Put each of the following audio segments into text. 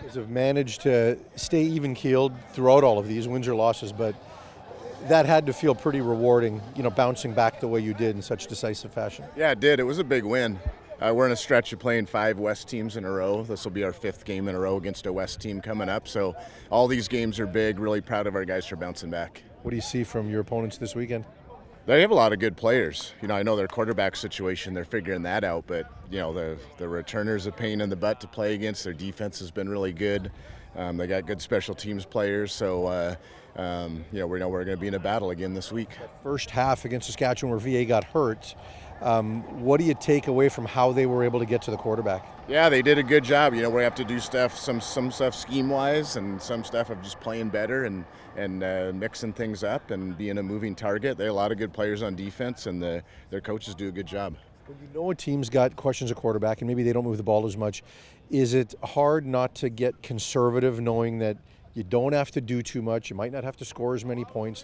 guys have managed to stay even-keeled throughout all of these, wins or losses, but that had to feel pretty rewarding, bouncing back the way you did in such decisive fashion. Yeah, it did. It was a big win. We're in a stretch of playing 5 West teams in a row. This will be our 5th game in a row against a West team coming up. So all these games are big. Really proud of our guys for bouncing back. What do you see from your opponents this weekend? They have a lot of good players. I know their quarterback situation, they're figuring that out, but the returners a pain in the butt to play against. Their defense has been really good. They got good special teams players, so we know we're going to be in a battle again this week. First half against Saskatchewan where VA got hurt. What do you take away from how they were able to get to the quarterback? Yeah, they did a good job. We have to do stuff, some stuff scheme-wise, and some stuff of just playing better and mixing things up and being a moving target. They have a lot of good players on defense, and their coaches do a good job. When you know a team's got questions at quarterback and maybe they don't move the ball as much, is it hard not to get conservative knowing that you don't have to do too much, you might not have to score as many points?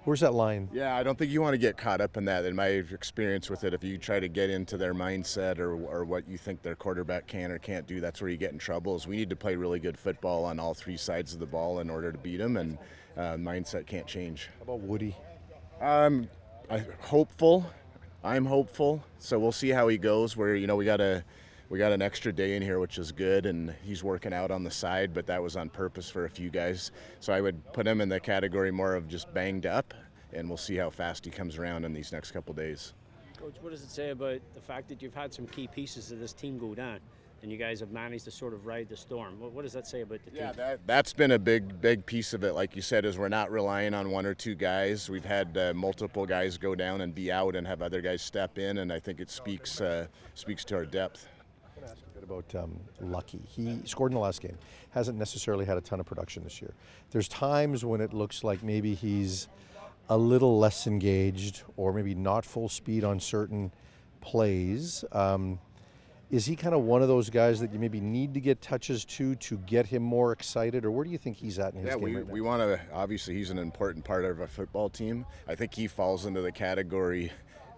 Where's that line? Yeah, I don't think you want to get caught up in that. In my experience with it, if you try to get into their mindset or what you think their quarterback can or can't do, that's where you get in trouble. Is we need to play really good football on all 3 sides of the ball in order to beat them, and mindset can't change. How about Woody? I'm hopeful. So we'll see how he goes. We got an extra day in here, which is good, and he's working out on the side, but that was on purpose for a few guys. So I would put him in the category more of just banged up, and we'll see how fast he comes around in these next couple days. Coach, what does it say about the fact that you've had some key pieces of this team go down, and you guys have managed to sort of ride the storm? What does that say about the team? Yeah, that's been a big piece of it, like you said, is we're not relying on 1 or 2 guys. We've had multiple guys go down and be out and have other guys step in, and I think it speaks to our depth. I'm going to ask a bit about Lucky. He scored in the last game. Hasn't necessarily had a ton of production this year. There's times when it looks like maybe he's a little less engaged or maybe not full speed on certain plays. Is he kind of one of those guys that you maybe need to get touches to get him more excited, or where do you think he's at in his game right now? We want to, obviously he's an important part of our football team. I think he falls into the category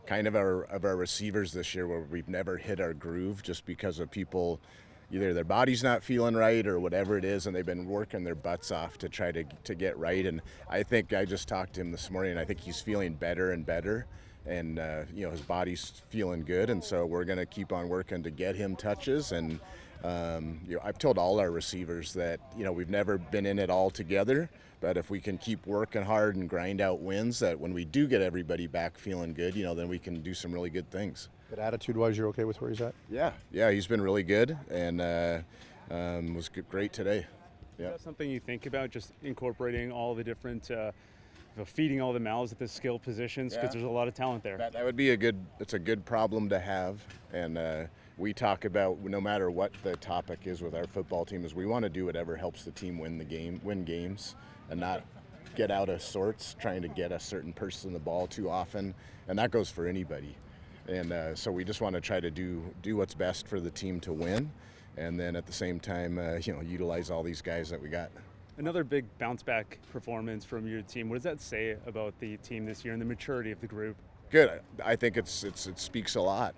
kind of our receivers this year where we've never hit our groove just because of people, either their body's not feeling right or whatever it is, and they've been working their butts off to try to get right. And I think I just talked to him this morning, and I think he's feeling better and better. And his body's feeling good, and so we're going to keep on working to get him touches. And I've told all our receivers that we've never been in it all together, but if we can keep working hard and grind out wins, that when we do get everybody back feeling good, then we can do some really good things. But attitude-wise, you're okay with where he's at? Yeah, he's been really good, and was great today. Yeah. Is that something you think about, just incorporating all the different? Feeding all the mouths at the skill positions, because there's a lot of talent there. That would be it's a good problem to have, and we talk about, no matter what the topic is with our football team, is we want to do whatever helps the team win games, and not get out of sorts trying to get a certain person the ball too often, and that goes for anybody. And so we just want to try to do what's best for the team to win, and then at the same time, utilize all these guys that we got. Another big bounce-back performance from your team. What does that say about the team this year and the maturity of the group? Good. I think it speaks a lot.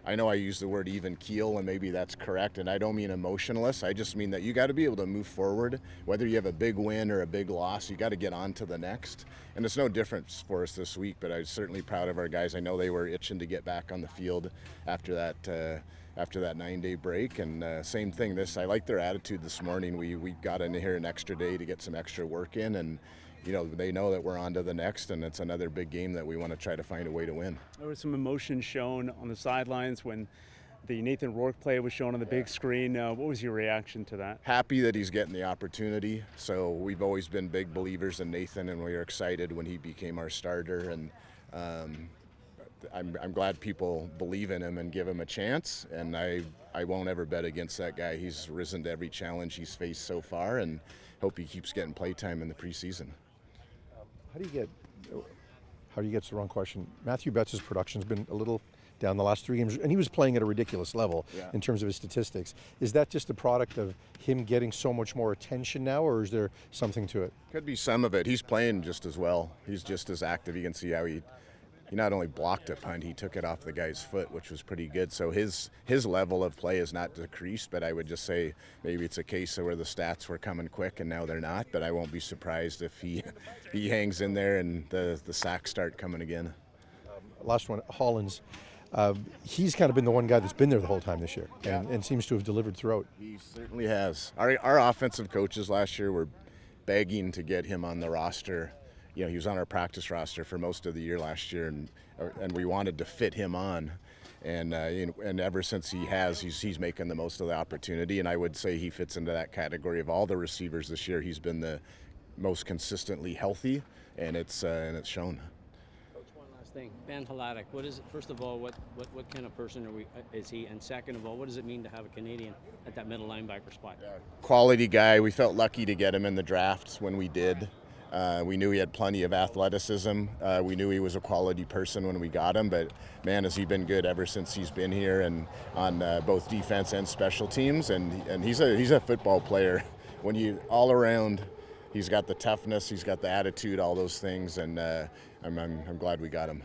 I know I use the word even keel, and maybe that's correct, and I don't mean emotionless. I just mean that you got to be able to move forward. Whether you have a big win or a big loss, you got to get on to the next. And it's no difference for us this week, but I was certainly proud of our guys. I know they were itching to get back on the field after that 9-day break, and same thing. I like their attitude this morning. We got in here an extra day to get some extra work in, and they know that we're on to the next, and it's another big game that we want to try to find a way to win. There was some emotion shown on the sidelines when the Nathan Roark play was shown on the big screen. What was your reaction to that? Happy that he's getting the opportunity. So we've always been big believers in Nathan, and we were excited when he became our starter, and I'm glad people believe in him and give him a chance, and I won't ever bet against that guy. He's risen to every challenge he's faced so far, and hope he keeps getting play time in the preseason. How do you get the wrong question? Matthew Betts' production's been a little down the last 3 games, and he was playing at a ridiculous level in terms of his statistics. Is that just a product of him getting so much more attention now, or is there something to it? Could be some of it. He's playing just as well. He's just as active. You can see how he not only blocked a punt, he took it off the guy's foot, which was pretty good. So his level of play is not decreased, but I would just say maybe it's a case of where the stats were coming quick and now they're not. But I won't be surprised if he hangs in there and the sacks start coming again. Last one, Hollins. He's kind of been the one guy that's been there the whole time this year and seems to have delivered throughout. He certainly has. Our offensive coaches last year were begging to get him on the roster. You know, he was on our practice roster for most of the year last year, and we wanted to fit him on. And and ever since he's making the most of the opportunity. And I would say he fits into that category of all the receivers this year. He's been the most consistently healthy, and it's shown. Coach, one last thing. Ben Haladik, what is it? First of all, what kind of person is he? And second of all, what does it mean to have a Canadian at that middle linebacker spot? Quality guy. We felt lucky to get him in the drafts when we did. We knew he had plenty of athleticism. We knew he was a quality person when we got him, but man, has he been good ever since he's been here, and on both defense and special teams. And he's a football player. When you all around, he's got the toughness, he's got the attitude, all those things, and I'm glad we got him.